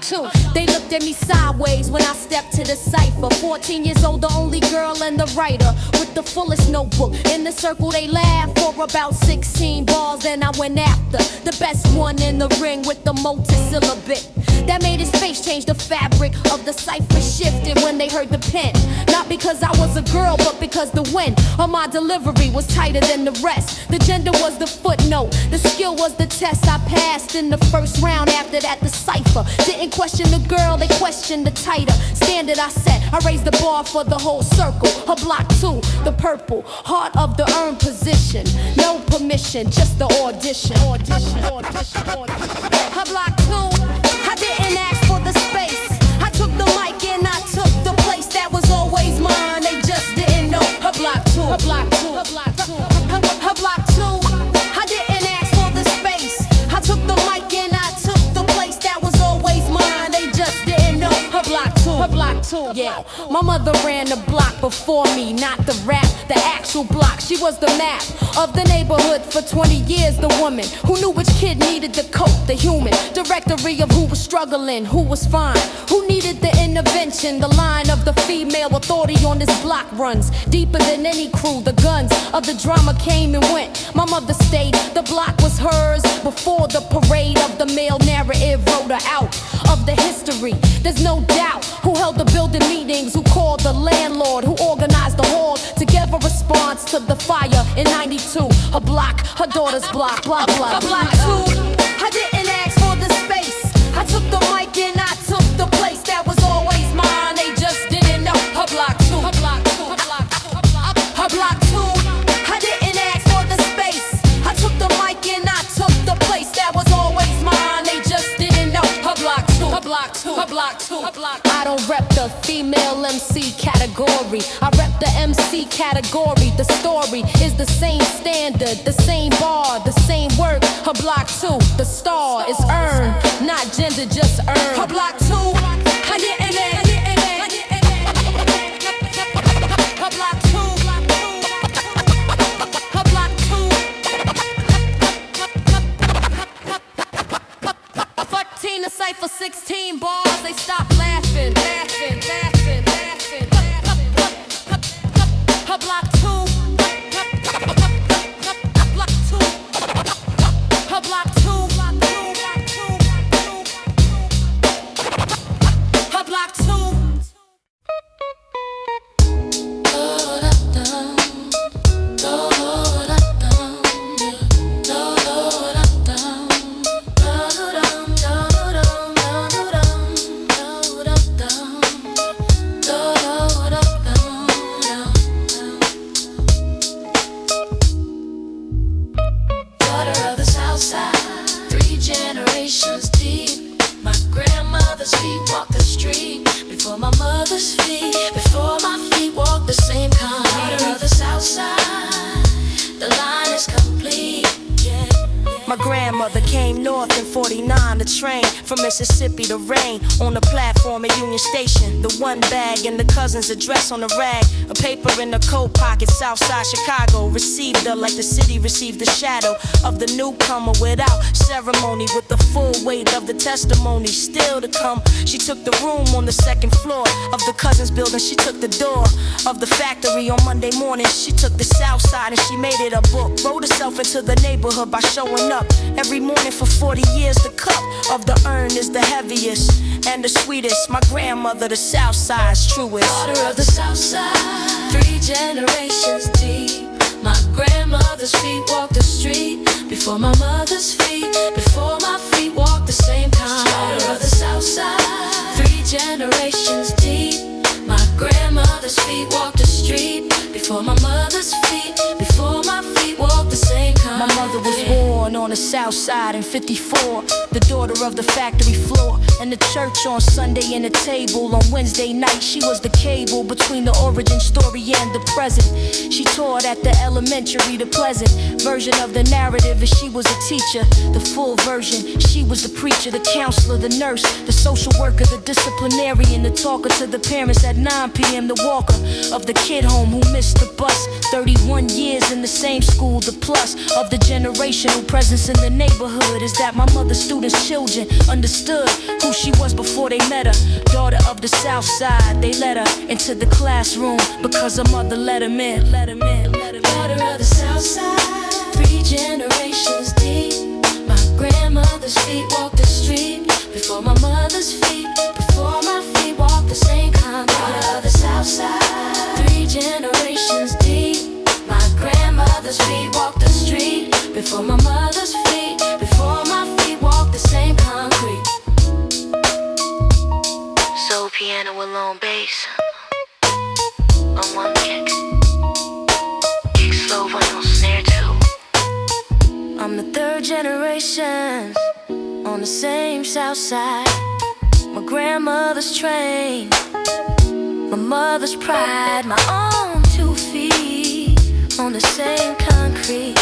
two. They looked at me sideways when I stepped to the cipher. 14 years old, the only girl and the writer with the fullest notebook. In the circle they laughed for about 16 balls. Then I went after the best one in the ring with the multi-syllabate. That made his face change, the fabric of the cipher shifted when they heard the pen. Not because I was a girl, but because the wind on my delivery was tighter than the rest. The gender was the footnote, the skill was the test. I passed in the first round, after that the cipher. Didn't question the girl, they questioned the tighter standard I set. I raised the bar for the whole circle. Her block 2, the purple, heart of the earned position. No permission, just the audition. Her block 2, I didn't ask for the space. I took the mic and I took the place that was always mine. They just didn't know. Her block 2, her block 2, her block 2, her block 2. I didn't ask for the space. I took the mic and I took the place that was always mine. They just didn't know. Her block 2, her block 2. Yeah, my mother ran the block before me, not the rap, the actual block. She was the map of the neighborhood for 20 years. The woman who knew which kid needed the coat, the human directory of who was struggling, who was fine, who needed the intervention. The line of the female authority on this block runs deeper than any crew. The guns of the drama came and went. My mother stayed, the block was hers before the parade of the male narrative wrote her out of the history. There's no doubt who held the building meetings, who called the landlord, who organized the hall to give a response to the fire in 92. Her block, her daughter's block, blah blah. Her block 2, I didn't ask for the space. I took the mic and I took the place that was always mine. They just didn't know. Her block 2, her block 2, her block 2, her block 2. I didn't ask for the space. I took the mic and I took the place that was always mine. They just didn't know. Her block 2, her block 2, her block 2, her block 2. I don't rep the female MC category. I rep the MC category. The story is the same standard, the same bar, the same work. Her block 2, the star is earned, not gender, just earned. Her block 2, I didn't ask. Her block 2, her block 2. 14 a cipher, 16 bars. They stopped laughing, laughing, laughing, laughing. Her block 2, block 2, her block 2, her block 2. From Mississippi to rain on the platform at Union Station. The one bag and the cousin's address on the rag. A paper in the coat pocket, Southside Chicago. Received her like the city received the shadow of the newcomer without ceremony. With the full weight of the testimony still to come. She took the room on the second floor of the cousin's building. She took the door of the factory on Monday morning. She took the south side and she made it a book. Wrote herself into the neighborhood by showing up every morning for 40 years. The cup of the urn is the heaviest and the sweetest. My grandmother, the south side's truest. Daughter of the south side, 3 generations deep. My grandmother's feet walked the street before my mother's feet. Before my feet walked the same kind. Daughter of the south side, 3 generations deep. My grandmother's feet walked the street before my mother's feet. Before my feet walked the same kind. My mother was born on the south side in 54. The daughter of the factory floor and the church on Sunday and the table on Wednesday night. She was the cable between the origin story and the present. She taught at the elementary, the pleasant version of the narrative, as she was a teacher. The full version, she was the preacher, the counselor, the nurse, the social worker, the disciplinarian, the talker to the parents at 9 p.m. The walker of the kid home who missed the bus. 31 years in the same school, the plus of the generational presence in the neighborhood is that my mother's students' children understood who she was before they met her. Daughter of the South Side, they let her into the classroom because her mother let him in. Daughter of the South Side, 3 generations deep. My grandmother's feet walked the street before my mother's feet. Before my feet walked the same concrete. Daughter of the South Side, 3 generations deep. My grandmother's feet walked the street before my mother's feet. Before my feet walked the same concrete. Soul piano with long bass on one kick. Kick slow one on snare two. I'm the 3rd generation on the same South Side. My grandmother's train, my mother's pride, my own 2 feet on the same concrete.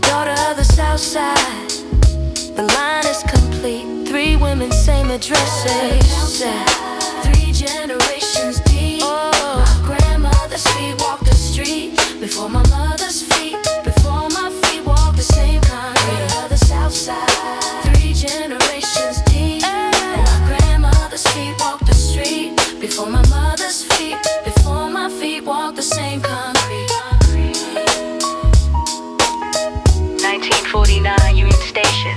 Daughter of the South Side, the line is complete. 3 women, same addresses. 3 generations deep. My grandmother's feet walk the street before my mother's feet. Before my feet walk the same concrete. Daughter of the South Side, 3 generations deep. My grandmother's feet walk the street before my mother's feet. Before my feet walk the same concrete. 1949 Union Station.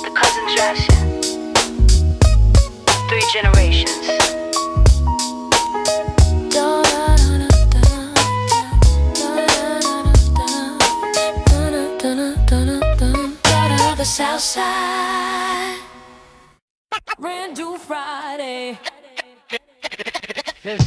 The cousins ration. 3 generations. Daughter of the South Side. Brand new Friday. Brand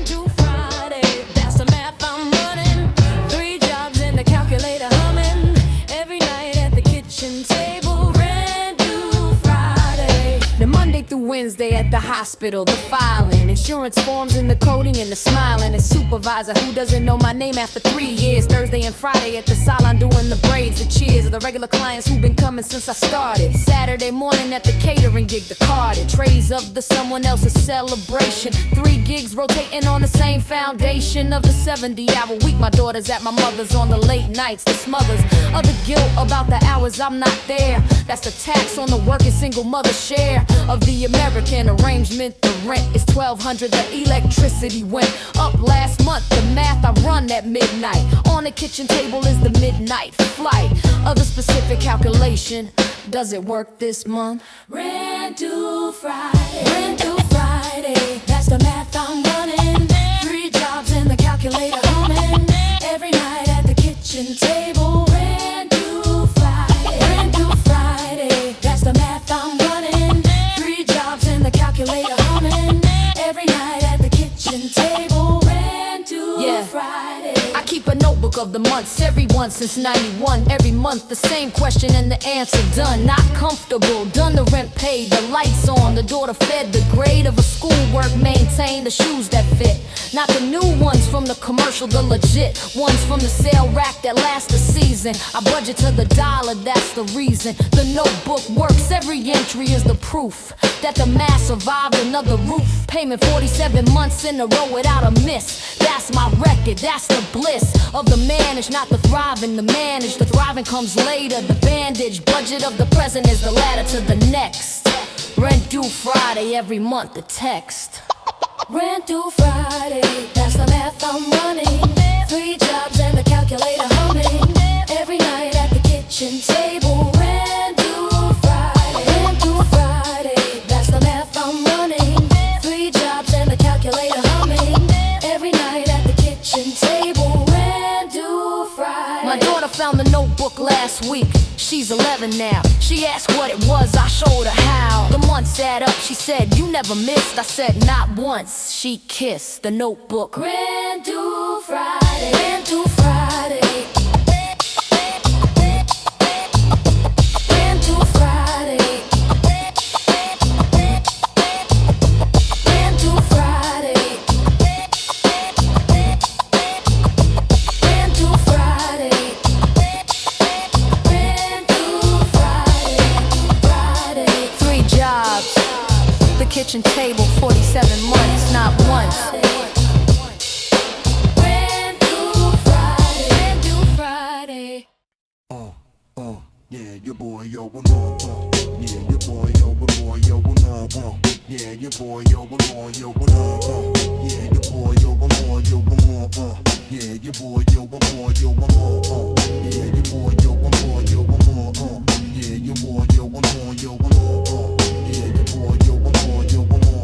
new Friday. That's the math I'm running. 3 jobs and the calculator humming. Every night at the kitchen table. Brand new Friday. The Monday through Wednesday at the hospital, the filing, insurance forms and the coding and the smiling. A supervisor who doesn't know my name after 3 years. Thursday and Friday at the salon doing the braids, the cheers of the regular clients who've been coming since I started. Saturday morning at the catering gig, the carded trays of the someone else's celebration. 3 gigs rotating on the same foundation of the 70-hour week. My daughter's at my mother's on the late nights, the smothers of the guilt about the hours I'm not there. That's the tax on the working single mother share of the American arrangement. The rent is $1,200, the electricity went up last month. The math I run at midnight. On the kitchen table is the midnight flight of the specific calculation. Does it work this month? Rent due Friday. Rent due Friday. That's the math I'm running. 3 jobs and the calculator humming. Every night at the kitchen table. Rent due Friday. Rent due Friday. That's the math I'm running. 3 jobs and the calculator humming. Every night at the kitchen table. Rent due Friday. I keep a notebook of the months, every one since 91. Every month the same question and the answer done. Not comfortable, done the rent paid, the lights on, the daughter fed, the grade of a schoolwork maintained, the shoes that fit. Not the new ones from the commercial, the legit ones from the sale rack that last a season. I budget to the dollar, that's the reason. The notebook works, every entry is the proof that the math survived another roof. Payment 47 months in a row without a miss. That's my record, that's the bliss of the managed, not the thriving. The managed, the thriving comes later. The bandage budget of the present is the ladder to the next. Rent due Friday, every month the text. Rent due Friday, that's the math I'm running. 3 jobs and the calculator humming. Every night at the kitchen table. Rent due Friday. Rent due Friday, that's the math I'm running. 3 jobs and the calculator humming. Every night at the kitchen table. Rent due Friday. My daughter found the notebook last week. She's 11 now. She asked what it was, I showed her how. The months add up, she said, you never missed. I said, not once. She kissed the notebook. Rent due Friday. Rent due Friday. Rent due Friday. Rent due Friday. Rent due Friday. Rent due Friday. Friday. 3 jobs, the kitchen table, 47 months, not once. Rent due Friday. Rent due Friday. Yeah, your boy, yo, what up, yeah, your boy, yo, what up, yeah, your boy, yo, what up, yeah, your boy, yo, what up, yeah, your boy, yo, what up, yeah, your boy, yo, what up, yeah, your boy, yo, what up, yeah, your boy, yo, what up,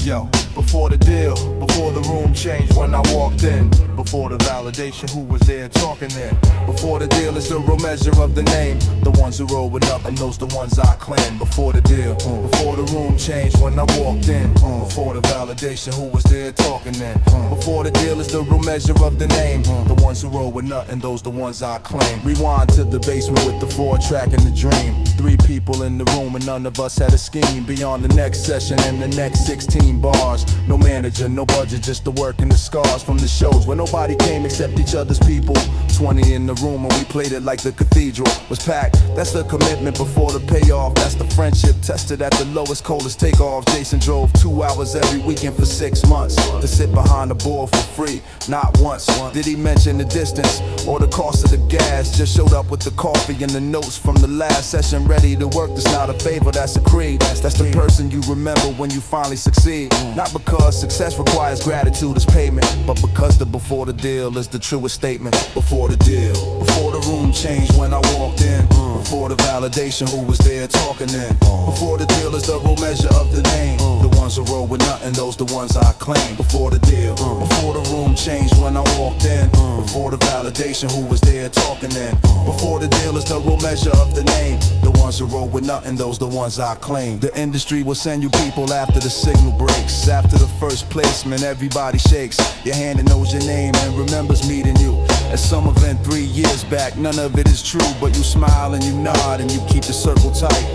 yo, before the deal, before the room changed when I walked in, before the validation, who was there talking then? Before the deal is the real measure of the name, the ones who roll with up and those the ones I claim. Before the deal, before the room changed when I walked in, before the validation, who was there talking then? Before the deal is the real measure of the name, the ones who roll with nothing, those the ones I claim. Rewind to the basement with the 4-track and the dream. 3 people in the room and none of us had a scheme. Beyond the next session and the next 16 bars. No manager, no budget, just the work and the scars from the shows where nobody came except each other's people. 20 in the room and we played it like the cathedral was packed. That's the commitment before the payoff. That's the friendship tested at the lowest, coldest takeoff. Jason drove 2 hours every weekend for 6 months to sit behind the board for free. Not once did he mention the distance or the cost of the gas. Just showed up with the coffee and the notes from the last session, ready to work. That's not a favor, that's a creed. That's the person you remember when you finally succeed. Not because success requires gratitude as payment, but because the before the deal is the truest statement. Before the deal, before the room changed when I walked in, before the validation, who was there talking then? Before the deal is the real measure of the name, the ones who roll with nothing, those the ones I claim. Before the deal, before the room changed when I walked in, before the validation, who was there talking then? Before the deal is the real measure of the name, the ones who roll with nothing, those the ones I claim. The industry will send you people after the signal breaks. After the first placement, everybody shakes your hand and knows your name and remembers meeting you at some event 3 years back. None of it is true, but you smile and you nod and you keep the circle tight.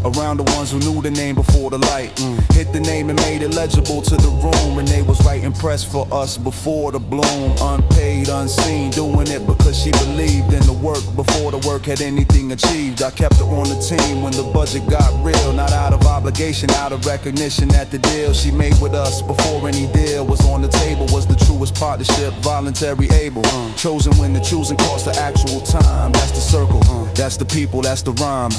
Around the ones who knew the name before the light. Hit the name and made it legible to the room, and they was right impressed for us before the bloom. Unpaid, unseen, doing it because she believed in the work before the work had anything achieved. I kept her on the team when the budget got real, not out of obligation, out of recognition that the deal she made with us before any deal was on the table was the truest partnership, voluntary, able. Chosen when the choosing cost the actual time. That's the circle, that's the people, that's the rhyme.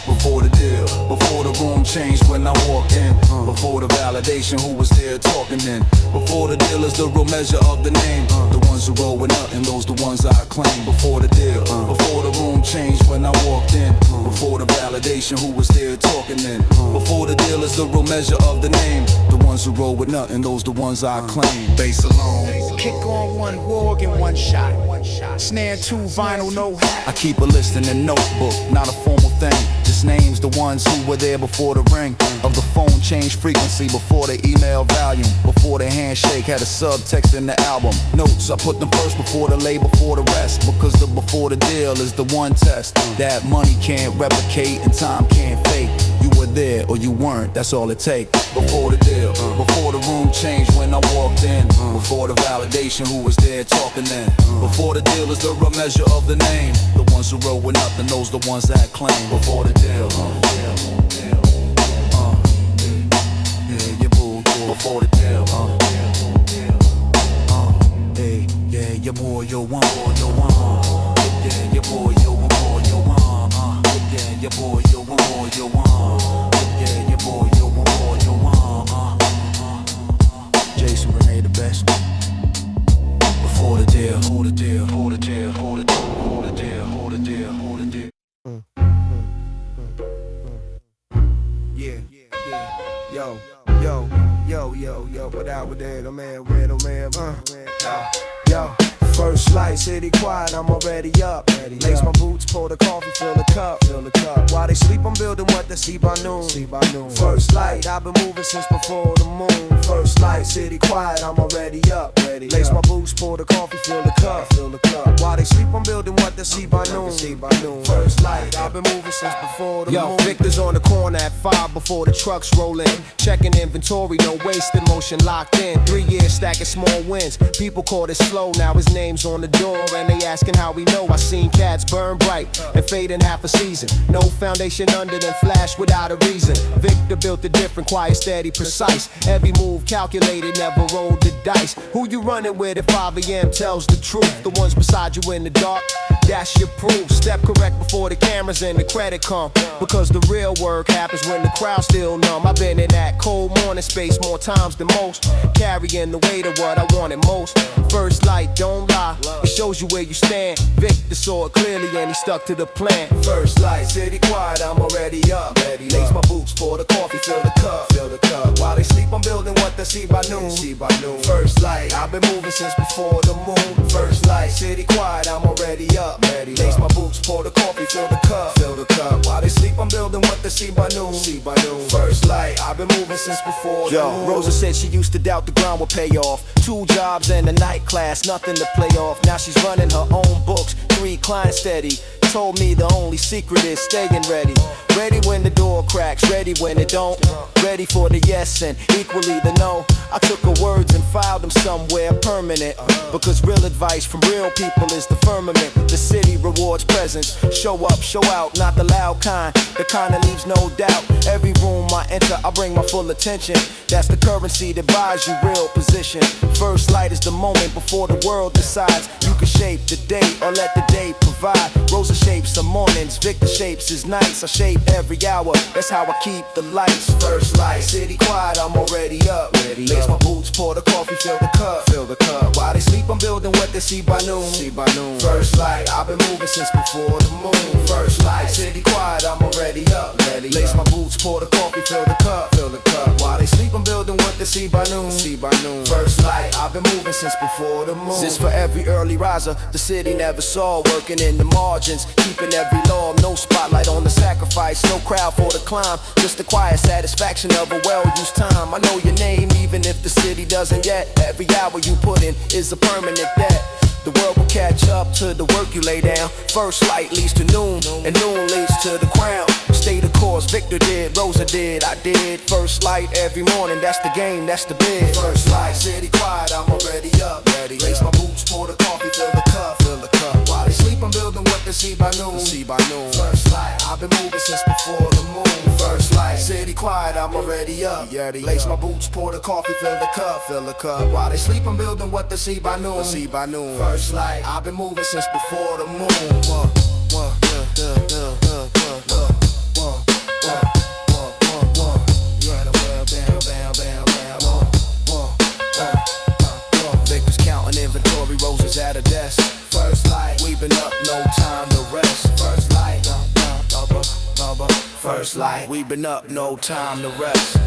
Before the deal, before the room changed when I walked in, before the validation, who was there talking then? Before the deal is the real measure of the name, the ones who roll with nothing, those the ones I claim. Before the deal, before the room changed when I walked in, before the validation, who was there talking then? Before the deal is the real measure of the name, the ones who roll with nothing, those the ones I claim. Bass alone, kick on 1 warg and 1 shot. Snare 2 vinyl, no hat. I keep a list in a notebook, not a formal thing. Just names the ones who were there before the ring of the phone change frequency, before the email volume, before the handshake had a subtext in the album. Notes, I put them first before the label, before the rest, because the before the deal is the one test that money can't replicate and time can't fake. You were there or you weren't, that's all it takes. Before the deal, before the room changed when I walked in, before the validation, who was there talking then? Before the deal is the real measure of the name, the ones who roll with nothing, those the ones that claim. Before the deal, yeah, you boo, before the deal, hey, yeah, your boy, yo, one, yeah, your boy, yo, one more, yo, yeah, your boy, yo, one more, yo, yeah, your boy, yo, one more, yo, Jason Renee the best. Before the deal, hold the deal, hold the deal, hold the deal, hold the deal, hold the deal, hold the deal. Yeah, yo, without with that, man, yo. First light, city quiet, I'm already up. Lace my boots, pour the coffee, fill the cup. While they sleep, I'm building what they see by noon. First light, I've been moving since before the moon. First light, city quiet, I'm already up. Lace my boots, pour the coffee, fill the cup. While they sleep, I'm building what they see by noon. First light, I've been moving since before the moon. Victor's on the corner at 5 before the trucks roll in. Checking inventory, no wasted motion locked in. 3 years stacking small wins. People call it slow, now his name names on the door and they asking how we know. I seen cats burn bright and fade in half a season. No foundation under them, flash without a reason. Victor built it different, quiet, steady, precise. Every move calculated, never rolled the dice. Who you running with if 5 a.m. tells the truth? The ones beside you in the dark, that's your proof. Step correct before the cameras and the credit come, because the real work happens when the crowd's still numb. I've been in that cold morning space more times than most, carrying the weight of what I wanted most. First light, don't lie, it shows you where you stand. Victor saw it clearly and he stuck to the plan. First light, city quiet, I'm already up. Lace my boots, pour the coffee, fill the cup. While they sleep, I'm building what they see by noon. First light, I've been moving since before the moon. First light, city quiet, I'm already up. Lace my boots, pour the coffee, fill the cup. While they sleep, I'm building what they see by noon. First light, I've been moving since before the moon. Rosa said she used to doubt the grind would pay off. 2 jobs and a night class, nothing to play off. Now she's running her own books, 3 clients steady. Told me the only secret is staying ready. Ready when the door cracks, ready when it don't. Ready for the yes and equally the no. I took her words and filed them somewhere permanent, because real advice from real people is the firmament. The city rewards presence, show up, show out, not the loud kind, the kind that leaves no doubt. Every room I enter, I bring my full attention. That's the currency that buys you real position. First light is the moment before the world decides. You can shape the day or let the day provide. Rosa shapes some mornings, Victor shapes his nights. I shape every hour, that's how I keep the lights. First light, city quiet, I'm already up. Lace my boots, pour the coffee, fill the cup. While they sleep, I'm building what they see by noon. First light, I've been moving since before the moon. First light, city quiet, I'm already up. Lace my boots, pour the coffee, fill the cup. While they sleep, I'm building what they see by noon. First light, I've been moving since before the moon. This for every early riser the city never saw, working in the margins, keeping every law. No spotlight on the sacrifice, no crowd for the climb, just the quiet satisfaction of a well-used time. I know your name even if the city doesn't yet. Every hour you put in is a permanent debt. The world will catch up to the work you lay down. First light leads to noon, and noon leads to the crown. Stay the course, Victor did, Rosa did, I did. First light every morning, that's the game, that's the bid. First light, city quiet, I'm already up. Lace my boots, pour the coffee, fill the cup. While they sleep, I'm building what they see by noon. First light, I've been moving since before the moon. First light, city quiet, I'm already up. Lace my boots, pour the coffee, fill the cup. While they sleep, I'm building what they see by noon. First light, I've been moving since before the moon. Victor's counting inventory, Rosa's at a desk. First light, we've been up, no time to rest. First light, first light, we've been up, no time to rest.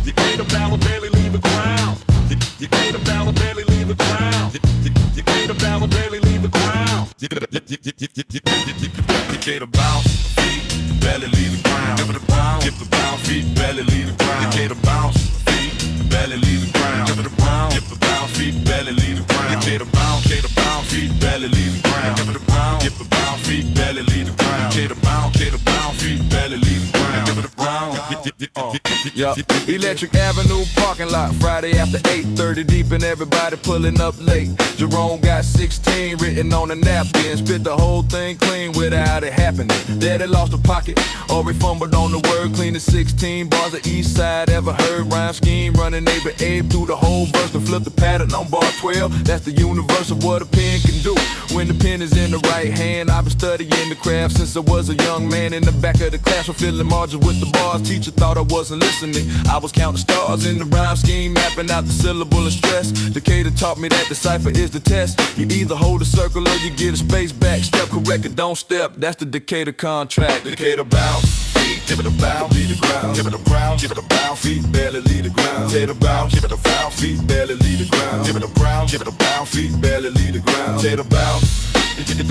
Decatur Bounce, barely leave the ground. Decatur Bounce, barely leave the ground. Decatur Bounce, barely leave the ground. Decatur Bounce, feet, barely leave the ground. Give it a bounce, give the bounce, feet, barely leave the ground. Decatur Bounce, feet, barely leave the ground. Give it a bounce, give the bounce, feet, barely leave the ground. Decatur Bounce, feet, barely leave the ground. Give it a bounce, give the bounce, feet, barely leave the ground. Decatur Bounce, feet, barely leave the ground. Give it a bounce. Electric Avenue parking lot, Friday after 8:30 deep and everybody pulling up late. Jerome got 16 written on a napkin, spit the whole thing clean without it happening. Daddy lost a pocket, or he fumbled on the word, clean as 16 bars of East Side. Ever heard rhyme scheme, running neighbor Abe through the whole verse and flip the pattern on bar 12. That's the universe of what a pen can do. When the pen is in the right hand, I've been studying the craft since I was a young man in the back of the class, fulfilling margins with the bars. Teacher thought I wasn't listening. I was counting stars in the rhyme scheme, mapping out the syllable and stress. Decatur taught me that the cipher is the test. You either hold a circle or you get a space back. Step correct or don't step, that's the Decatur contract. Decatur Bounce, feet, give it a bounce, leave the ground. Give it a brown, give it a bounce, feet, barely leave the ground. Decatur Bounce, give it a bounce, feet, barely leave the ground. Give it a brown, give it a bounce, feet, barely leave the ground. Decatur Bounce. Give it a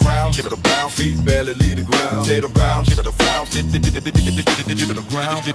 brown, give it a brown, feet barely leave the ground. Tater brown, give it a brown, give it a ground.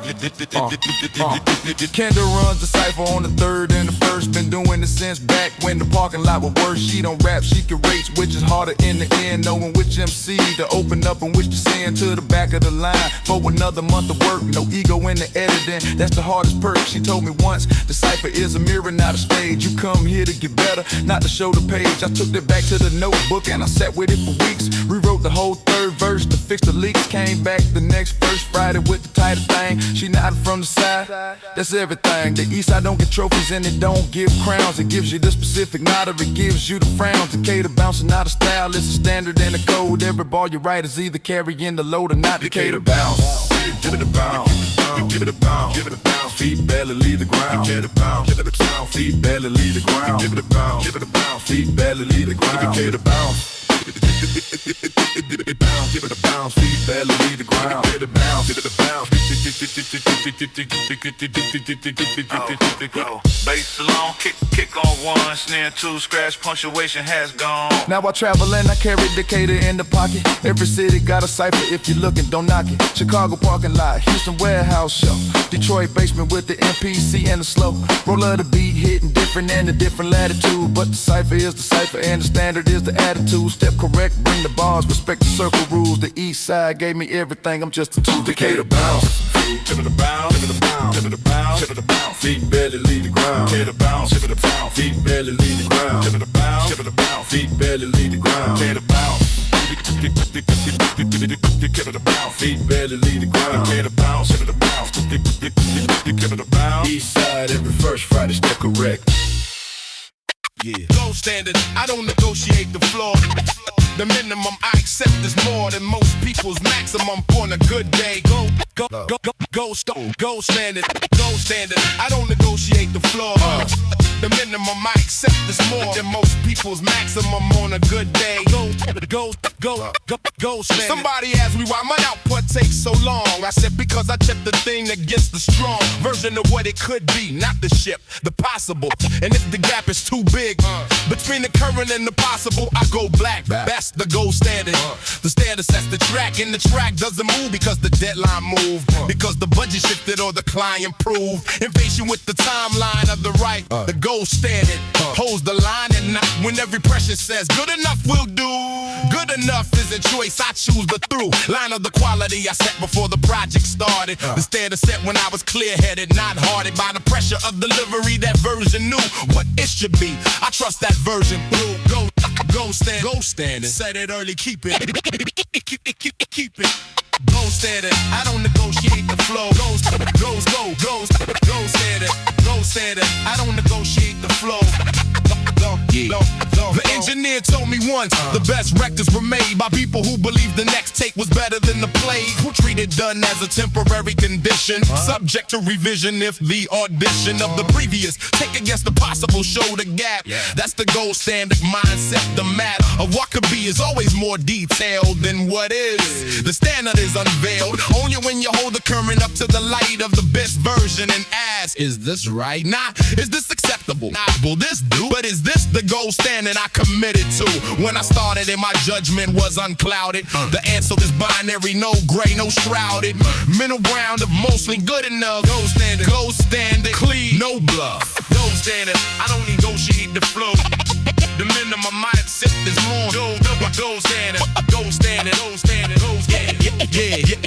Kendall runs the cipher on the third and the first. Been doing it since back when the parking lot was worse. She don't rap, she can race, which is harder in the end. Knowing which MC to open up and which to send to the back of the line for another month of work. No ego in the editing, that's the hardest perk. She told me once, the cipher is a mirror, not a stage. You come here to get better, not to show the page. I took it back to the notebook and I sat with it for weeks. Rewrote the whole third verse to fix the leaks. Came back the next first Friday with the title thing. She nodded from the side, that's everything. The east side don't get trophies and it don't give crowns. It gives you the specific nod or it gives you the frown. Decatur Bounce not a style, it's a standard and a code. Every bar you write is either carrying the load or not. Decatur Bounce, give it a bounce, give it a bounce, give it a bounce. Feet barely leave the ground. Decatur Bounce, give it a bounce. Feet barely leave the ground. Give it a bounce, give it a bounce. Feet barely leave the ground. Decatur Bounce. Give it a bounce, feet barely leave the ground. Give it a bounce, give it a bounce. Bass alone, kick on one, snare two, scratch punctuation has gone. Now I travel and I carry Decatur in the pocket. Every city got a cipher, if you're looking, don't knock it. Chicago parking lot, Houston warehouse show. Detroit basement with the MPC and the slow. Roll of the beat hitting different and a different latitude. But the cipher is the cipher and the standard is the attitude. Step correct, bring the bars, respect the circle rules. The east side gave me everything, I'm just a tool. Decatur Bounce, give it a bounce, give it a bounce, give it a bounce, give it a bounce. Feet barely leave the ground. Decatur Bounce, give it a bounce. Feet barely leave the ground. Give it a bounce, give it a bounce. Feet barely leave the ground. Decatur Bounce, give it a bounce. Feet barely leave the ground. Decatur Bounce, give it a bounce. Give it a bounce. East side every first Friday, step correct. Yeah. Gold standard, I don't negotiate the floor. The minimum I accept is more than most people's maximum on a good day. Go standard, gold standard. I don't negotiate the floor. The minimum I accept is more than most people's maximum on a good day. Go standard. Somebody asked me why my output takes so long. I said because I check the thing against the strong version of what it could be, not the ship, the possible. And if the gap is too big between the current and the possible, I go black. That's the gold standard. The standard sets the track, and the track doesn't move because the deadline moved, because the budget shifted or the client proved. Impatient with the timeline of the right. The gold standard holds the line, and not when every pressure says good enough will do. Good enough is a choice, I choose the through line of the quality I set before the project started. The standard set when I was clear-headed, not hearted by the pressure of delivery. That version knew what it should be. I trust that version through. Go standard. Set it early, keep it. Keep it. Gold standard. I don't negotiate the flow. Go standard. Gold standard. I don't negotiate the flow. The engineer told me once the best records were made by people who believed the next take was better than the play, who treated done as a temporary condition, subject to revision if the audition of the previous take against the possible show the gap. That's the gold standard mindset. The matter of what could be is always more detailed than what is. The standard is unveiled only when you hold the current up to the light of the best version and ask, is this right? Nah, is this acceptable? Nah, will this do? But is this the gold standard I committed to? When I started and my judgment was unclouded, the answer is binary, no gray, no shrouded. Middle ground of mostly good enough. Gold standard, clean, no bluff. Gold standard, I don't negotiate the flow. The minimum I accept is more. Gold standard, gold standard, gold standard, gold standard.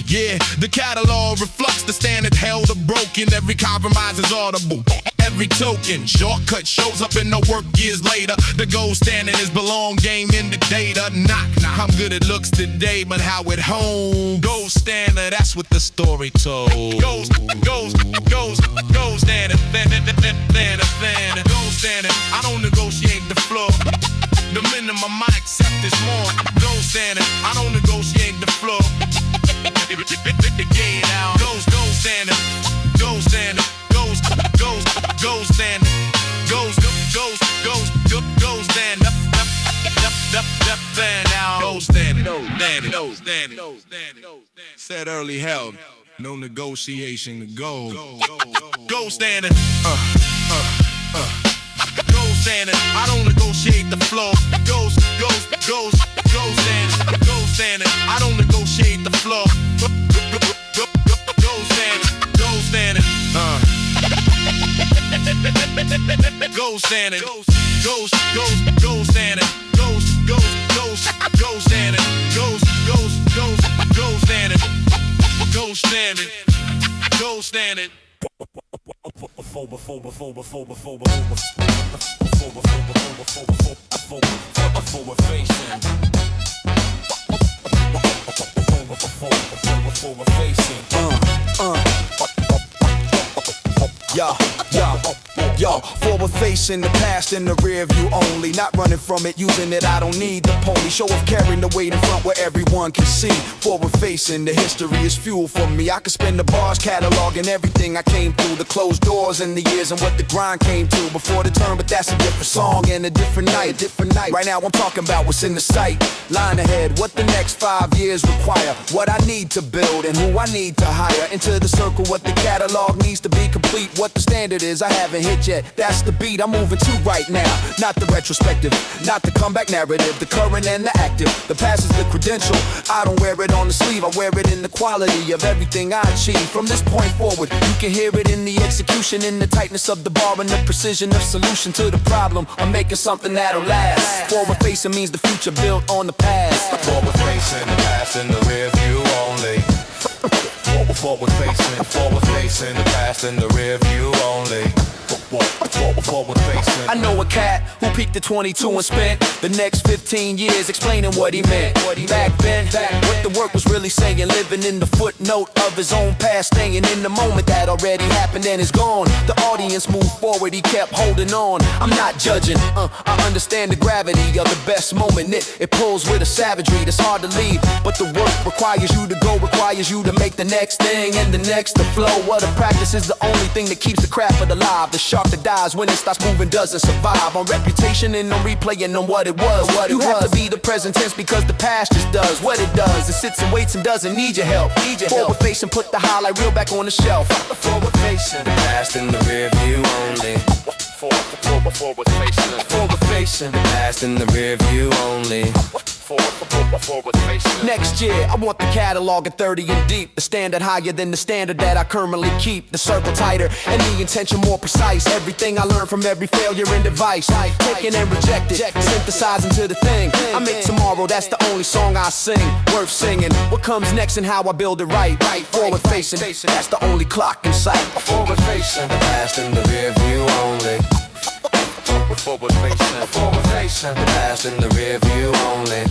Yeah. The catalog reflects the standard held or broken. Every compromise is audible. Every token, shortcut shows up in the work years later. The gold standard is belong game in the data. Knock, I'm good at looks today, but how at home? Gold standard, that's what the story told. Gold standard, gold standard. I don't negotiate the floor. The minimum I accept is more. Gold standard, I don't negotiate the floor. Get out. Gold standard, gold standard, gold standard, gold standard, said early held, no negotiation to go. Gold standard, gold standard, I don't negotiate the flow. Gold standard, I don't negotiate the flow. Gold standard, Go standing, go standing, go standing, go standing, go standing, go standing. Yo, forward facing the past in the rear view only. Not running from it, using it, I don't need the pony. Show of carrying the weight in front where everyone can see. Forward facing, the history is fuel for me. I can spend the bars cataloging everything I came through. The closed doors and the years and what the grind came to before the turn, but that's a different song and a different night. Right now I'm talking about what's in the sight. Line ahead, what the next 5 years require. What I need to build and who I need to hire. Into the circle, what the catalog needs to be complete. What the standard is, I haven't hit yet. That's the beat I'm moving to right now. Not the retrospective, not the comeback narrative. The current and the active. The past is the credential. I don't wear it on the sleeve, I wear it in the quality of everything I achieve. From this point forward, you can hear it in the execution, in the tightness of the bar and the precision of solution to the problem. I'm making something that'll last. Forward facing means the future built on the past. Forward facing, the past in the rear view only. Forward facing, the past in the rear view only. Forward facing. I know a cat who peaked at 22 and spent the next 15 years explaining what he meant. Back then, what the work was really saying, living in the footnote of his own past, staying in the moment that already happened and is gone. The audience moved forward, he kept holding on. I'm not judging, I understand the gravity of the best moment. It pulls with a savagery that's hard to leave, but the work requires you to go, requires you to make the next thing and the next to flow. What a practice is the only thing that keeps the craft of alive. The shark that dies when it starts moving doesn't survive. On reputation and on replaying on what it was. You have to be the present tense because the past just does what it does. It sits and waits and doesn't need your help. Forward facing, put the highlight reel back on the shelf. Forward facing, the past in the rear view only. Forward facing, the past in the rear view only. Forward facing. Next year, I want the catalog at 30 and deep. The standard higher than the standard that I currently keep. The circle tighter and the intention more precise. Everything I learned from every failure and device. Taken and rejected, synthesizing to the thing. I make tomorrow, that's the only song I sing. Worth singing. What comes next and how I build it right. Forward facing, that's the only clock in sight. Forward facing, the past in the rear view only. Forward facing, the past in the rear view only.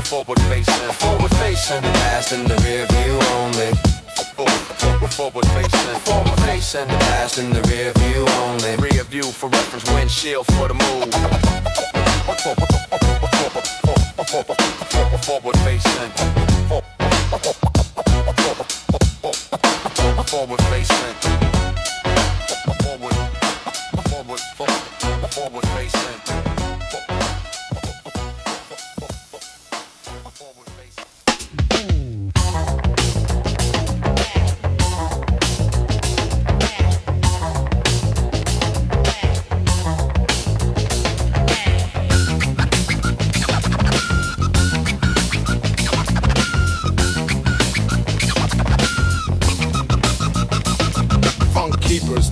Forward facing, the past in the rear view only. Forward facing, the past in the rear view only. Rear view for reference, windshield for the move. Forward facing. Forward facing. Forward facing.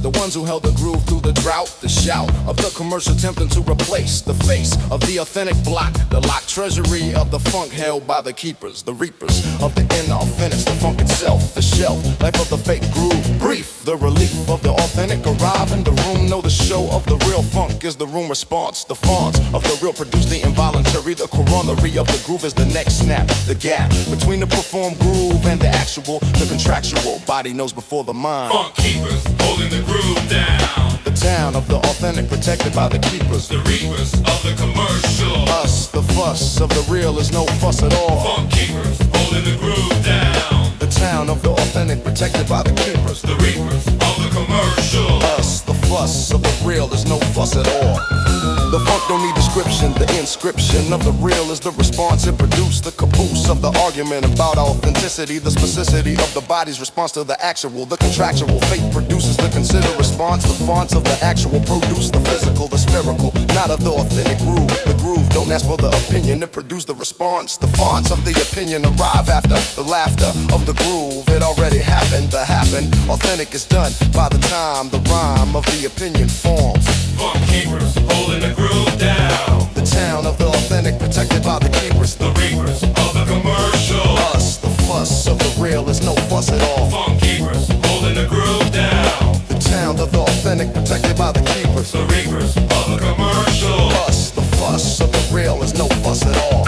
The ones who held the groove through the drought, the shout of the commercial attempting to replace the face of the authentic block, the locked treasury of the funk held by the keepers, the reapers of the inauthentic, the funk itself, the shelf, life of the fake groove, brief, the relief of the authentic arrive in the room, know the show of the real funk is the room response, the fonts of the real produce the involuntary, the corollary of the groove is the next snap, the gap between the performed groove and the actual, the contractual, body knows before the mind. Funk keepers holding the groove down. The town of the authentic protected by the keepers. The reapers of the commercial. Us, the fuss of the real is no fuss at all. Funk keepers holding the groove down. The town of the authentic protected by the keepers. The reapers of the commercial. Us, the fuss of the real is no fuss at all. The funk don't need description, the inscription of the real is the response it produced. The caboose of the argument about authenticity, the specificity of the body's response to the actual, the contractual fate produces the considered response. The fonts of the actual produce the physical, the spherical, not of the authentic groove. The groove don't ask for the opinion and produce the response. The fonts of the opinion arrive after the laughter of the groove. It already happened to happen. Authentic is done by the time the rhyme of the opinion forms. Funk keepers holding the groove down. The town of the authentic protected by the keepers. The reapers of the commercial. Us, the fuss of the real is no fuss at all. Funk keepers holding the groove down. The town of the authentic protected by the keepers. The reapers of the commercial. Us, the fuss of the real is no fuss at all.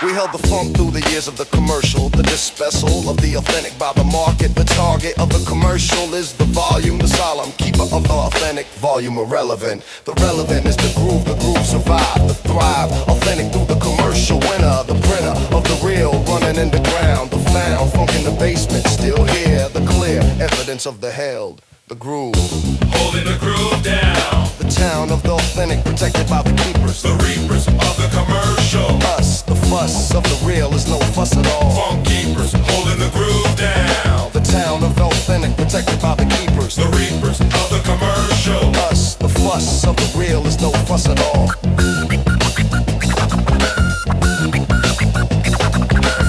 We held the funk through the years of the commercial. The dispersal of the authentic by the market. The target of the commercial is the volume. The solemn keeper of the authentic. Volume irrelevant. The relevant is the groove survive, the thrive. Authentic through the commercial winner. The printer of the real running in the ground. The found funk in the basement. Still here, the clear evidence of the held. The groove holding the groove down. The town of the authentic protected by the keepers. The reapers of the commercial. Us, the fuss of the real is no fuss at all. Funk keepers holding the groove down. The town of the authentic protected by the keepers. The reapers of the commercial. Us, the fuss of the real is no fuss at all.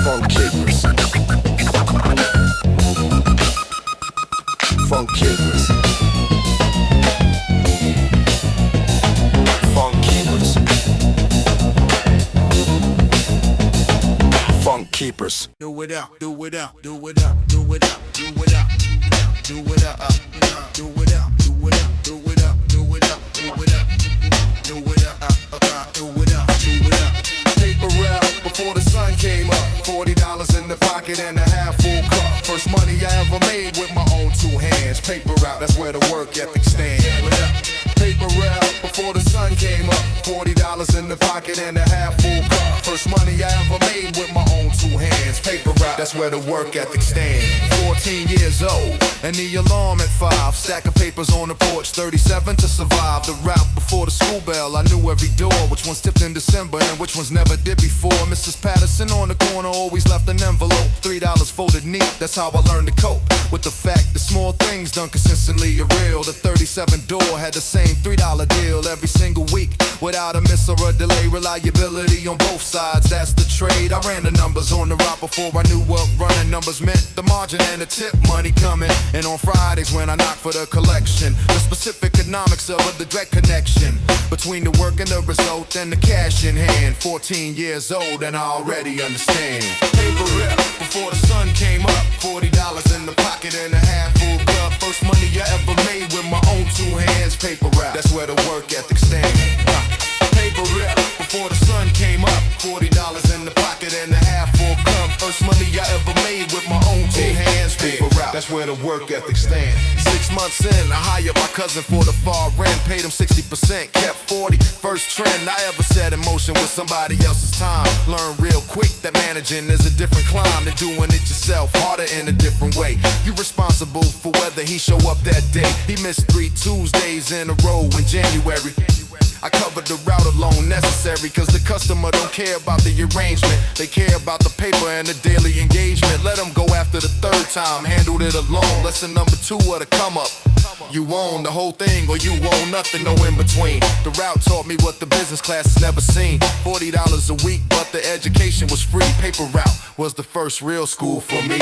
Funk keepers. Funk keepers. Funk keepers. Funk keepers. Do it up, do it up, do it up, do it up, do it up, do it up, do it up, do it up, do it up, do it up, do it up, do it up, do it up, do it up. Paper route before the sun came up. $40 in the pocket and a half full cup. First money I ever made with my own two hands. Paper route, that's where the work ethic stands. Paper route before the sun came up. $40 in the pocket and a half full cup. First money I ever made with my own two hands. Paper route, that's where the work ethic stands. 14 years old, and the alarm at 5. Stack of papers on the porch, 37 to survive. The route before the school bell, I knew every door. Which ones tipped in December and which ones never did before. Mrs. Patterson on the corner always left an envelope. $3 folded neat, that's how I learned to cope with the fact that small things done consistently are real. The 37 door had the same $3 deal every single week without a miss or a delay. Reliability on both sides, that's the trade. I ran the numbers on the route before I knew what running numbers meant. The margin and the tip money coming. And on Fridays when I knock for the collection, the specific economics of the direct connection between the work and the result and the cash in hand. 14 years old and I already understand. Paper rip before the sun came up. $40 in the pocket and a half full cup. First money I ever made with my own two hands. Paper route, that's where the work ethic stands. Paper rip before the sun came up. $40 in the pocket and a half full cup. First money I ever made with my own two hands. Paper route, that's where the work ethic stands. 6 months in, I hired my cousin for the far end. Paid him 60%, kept 40. First trend I ever set in motion with somebody else's time. Learned real quick that managing is a different climb than doing it yourself, harder in a different way. You responsible for whether he show up that day. He missed 3 Tuesdays in a row in January. I covered the route alone, necessary, cause the customer don't care about the arrangement. They care about the paper and the daily engagement. Let them go after the third time, handled it alone. Lesson number 2 of the come up. You own the whole thing or you own nothing, no in between. The route taught me what the business class has never seen. $40 a week, but the education was free. Paper route was the first real school for me.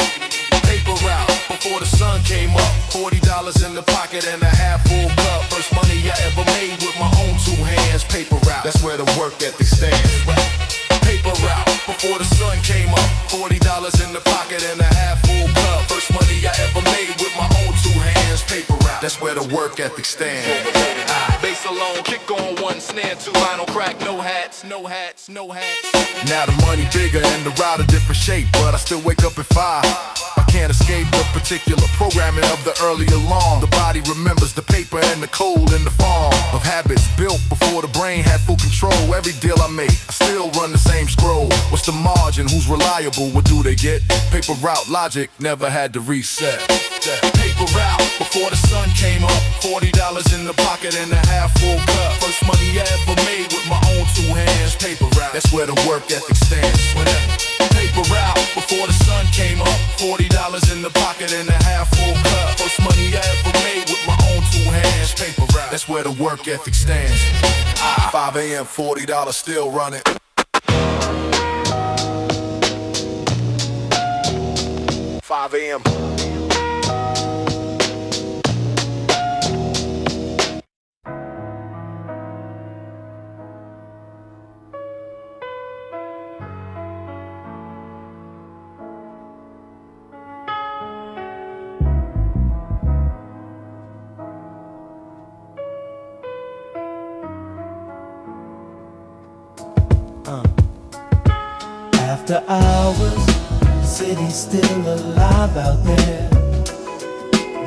Paper route before the sun came up. $40 in the pocket and a half full cup. First money I ever made with my own two hands. Paper route, that's where the work ethic stands. Paper route before the sun came up. $40 in the pocket and a half full cup. First money I ever made with my own two hands. Paper route, that's where the work ethic stands. Bass alone, kick on 1 snare, 2 vinyl crack, no hats, no hats, no hats. Now the money bigger and the route a different shape, but I still wake up at 5. I can't escape the particular programming of the early alarm. The body remembers the paper and the code in the form of habits built before the brain had full control. Every deal I make, I still run the same scroll. What's the margin? Who's reliable? What do they get? Paper route logic never had to reset. Paper route before the sun came up. $40 in the pocket and a half full cup. First money I ever made with my own two hands. Paper route, that's where the work ethic stands. Paper route before the sun came up. $40 in the pocket and a half full cup. First money I ever made with my own two hands. Paper route, that's where where the work ethic stands. 5 a.m., $40 still running. a.m. After hours, city's still alive out there.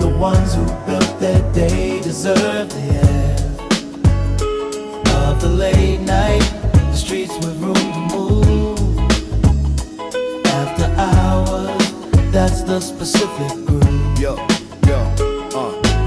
The ones who built their day deserve the air of the late night, the streets with room to move. After hours, that's the specific groove. Yo,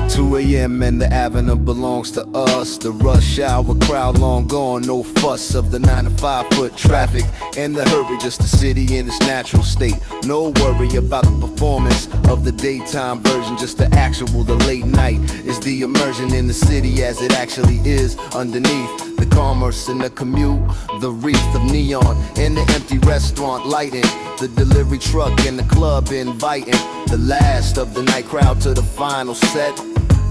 2 a.m. and the avenue belongs to us. The rush hour crowd long gone, no fuss of the 9 to 5 foot traffic and the hurry, just the city in its natural state. No worry about the performance of the daytime version, just the actual, the late night is the immersion in the city as it actually is underneath. The commerce and the commute, the wreath of neon and the empty restaurant lighting, the delivery truck and the club inviting the last of the night crowd to the final set.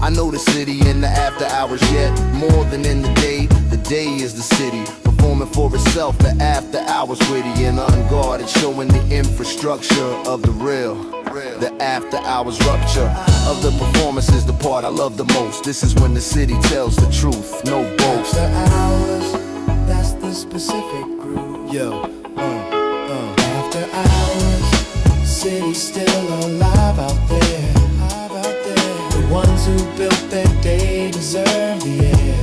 I know the city in the after hours yet more than in the day. The day is the city performing for itself. The after hours witty and unguarded, showing the infrastructure of the real. The after hours rupture of the performance is the part I love the most. This is when the city tells the truth, no boast. After hours, that's the specific groove. Yo, After hours, city's still alive out there. The ones who built their day deserve the air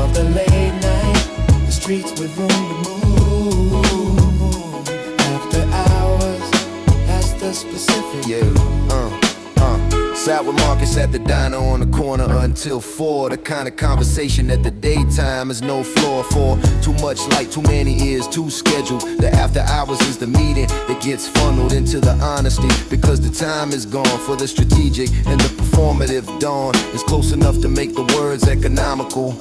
of the late night, the streets with room to move. After hours, that's the specific. Sat with Marcus at the diner on the corner until 4. The kind of conversation that the daytime is no floor for. Too much light, too many ears, too scheduled. The after hours is the meeting that gets funneled into the honesty, because the time is gone for the strategic and the performative dawn. It's close enough to make the words economical.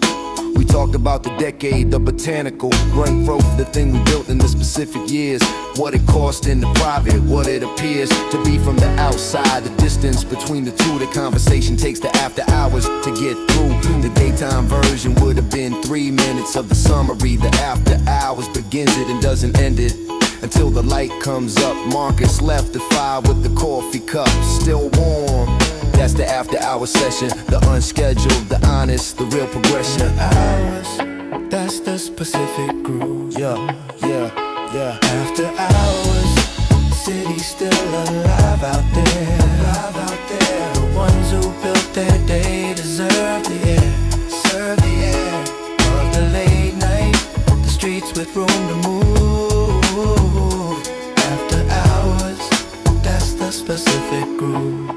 We talked about the decade, the botanical, bring forth the thing we built in the specific years. What it cost in the private, what it appears to be from the outside. The distance between the two, the conversation takes the after hours to get through. The daytime version would have been 3 minutes of the summary. The after hours begins it and doesn't end it until the light comes up. Marcus left the fire with the coffee cup still warm. That's the after hour session, the unscheduled, the honest, the real progression. After hours, that's the specific groove. After hours, city's still alive out there. The ones who built their day deserve the air of the late night, the streets with room to move. After hours, that's the specific groove.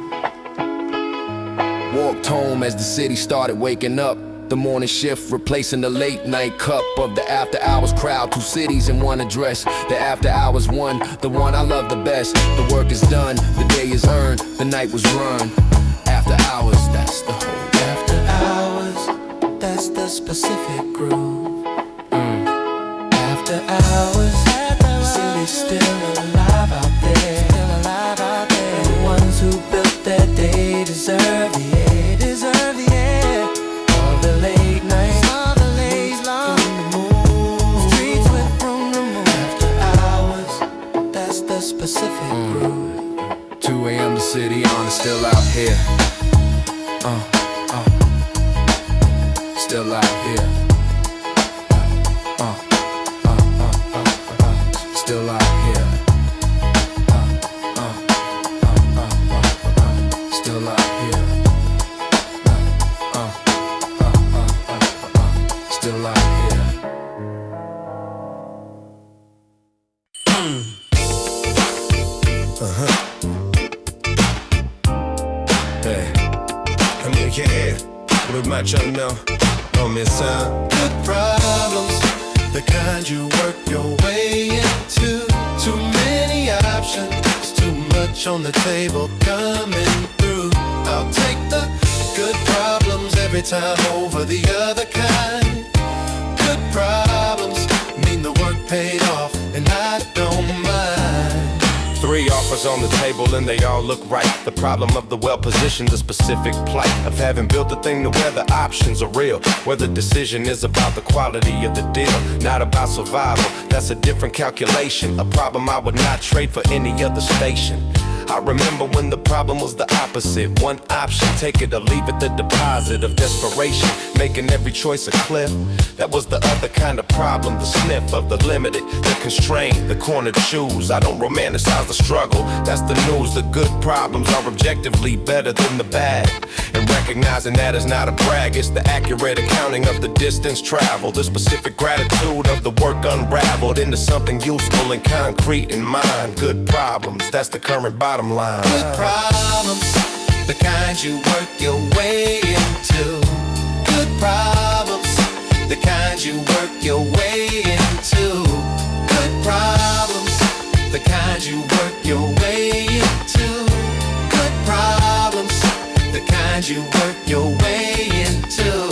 Walked home as the city started waking up. The morning shift replacing the late night cup of the after hours crowd. 2 cities in one address. The after hours one, the one I love the best. The work is done, the day is earned, the night was run. After hours, that's the whole. After hours, that's the specific groove. After hours, the city's still alive out there. The ones who built their day deserve the air. Of the late nights, streets with room to move. After hours, that's the specific groove. 2 a.m. the city on is still out here. Still out here. Still out here. Still out here. Still out here. Hey, I'm here, yeah. With my chum now, on me sound. Good problems, the kind you work your way into. Too many options, too much on the table coming through. I'll take the good problems every time over the other kind. Good problems mean the work paid off, and I don't mind. 3 offers on the table and they all look right. The problem of the well-positioned, the specific plight of having built a thing to where the options are real, where the decision is about the quality of the deal, not about survival. That's a different calculation, a problem I would not trade for any other station. I remember when the problem was the opposite. One option, take it or leave it, the deposit of desperation, making every choice a cliff. That was the other kind of problem, the sniff of the limited, the constrained, the corner to choose. I don't romanticize the struggle, that's the news. The good problems are objectively better than the bad, and recognizing that is not a brag. It's the accurate accounting of the distance traveled, the specific gratitude of the work unraveled into something useful and concrete in mind. Good problems, that's the current bottom line. Good problems, the kind you work your way into. Good problems, the kind you work your way into. Good problems, the kind you work your way into. Good problems, the kind you work your way into.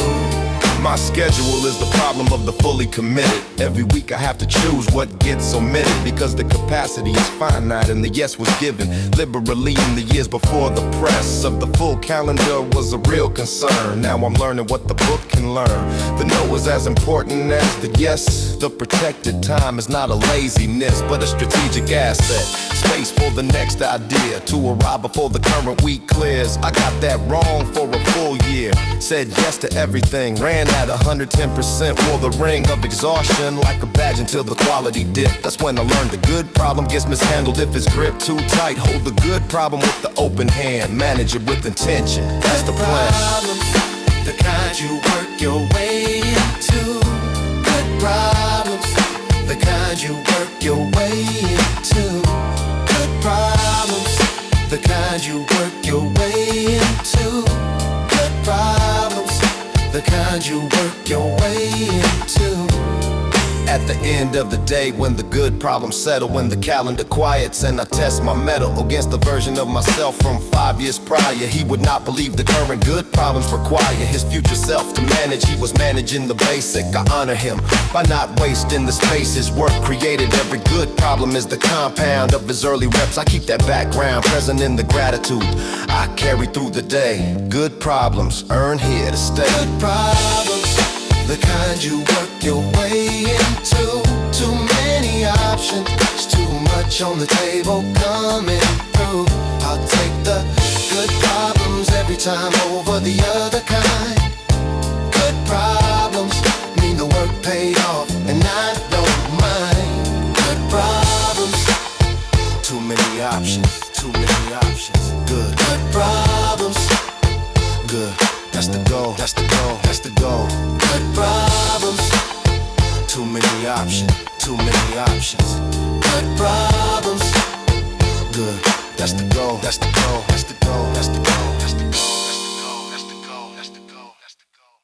My schedule is the problem of the fully committed. Every week I have to choose what gets omitted, because the capacity is finite and the yes was given liberally in the years before the press of the full calendar was a real concern. Now I'm learning what the book can learn. The no is as important as the yes. The protected time is not a laziness, but a strategic asset. Space for the next idea to arrive before the current week clears. I got that wrong for a full year. Said yes to everything, ran at 110%, wore the ring of exhaustion like a badge until the quality dipped. That's when I learned the good problem gets mishandled if it's gripped too tight. Hold the good problem with the open hand, manage it with intention. That's the plan. Problems, the kind you work your way into. Good problems, the kind you work your way into. Good problems, the kind you work your way into. Good problems, the kind you work your way into. At the end of the day, when the good problems settle, when the calendar quiets and I test my mettle against the version of myself from 5 years prior, he would not believe the current good problems require his future self to manage. He was managing the basic. I honor him by not wasting the space his work created. Every good problem is the compound of his early reps. I keep that background present in the gratitude I carry through the day. Good problems earn here to stay. Good problems, the kind you work your way into. Too many options, it's too much on the table coming through. I'll take the good problems every time over the other kind. Good problems mean the work paid off, and I don't mind. Good problems, Too many options, too many options. Good, good problems, good. That's the goal, that's the goal, that's the goal. good problems, Too many options, too many options. good problems. Good. That's the goal, that's the goal, that's the goal, that's the goal, that's the goal, that's the goal, that's the goal, that's the goal.